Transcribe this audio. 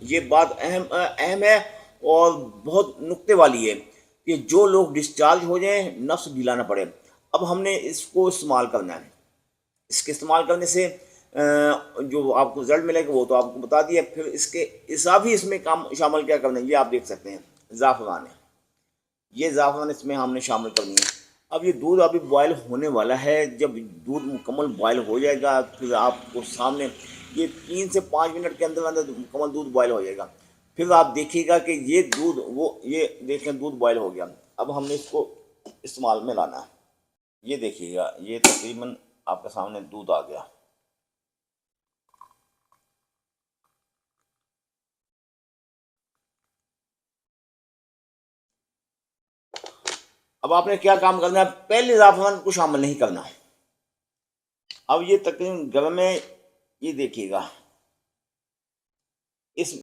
ये बात अहम अहम है और बहुत नुक्ते वाली है कि जो लोग डिस्चार्ज हो जाएं नफ्स ढीला ना पड़े। अब हमने इसको इस्तेमाल करना है। इसके इस्तेमाल करने से जो आपको रिजल्ट मिलेगा वो तो आपको बता दिया। फिर इसके हिसाब ही इसमें काम शामिल क्या करना है ये आप देख सकते हैं। ज़ाफ़रान है, ये ज़ाफ़रान इसमें हमने शामिल करनी है। अब ये दूध अभी बॉयल होने वाला है। जब दूध मुकम्मल बॉयल हो जाएगा फिर आपको सामने ये 3 से 5 मिनट के अंदर अंदर मुकम्मल दूध बॉयल हो जाएगा। फिर आप देखिएगा कि ये दूध वो ये देखें दूध बॉयल हो गया। अब हमने इसको इस्तेमाल में लाना है। ये देखिएगा ये तकरीबन आपके सामने दूध आ गया। अब आपने क्या काम करना है, पहले ज़ाफ़रान को शामिल नहीं करना। अब ये तकरीबन गर्म है, ये देखिएगा इस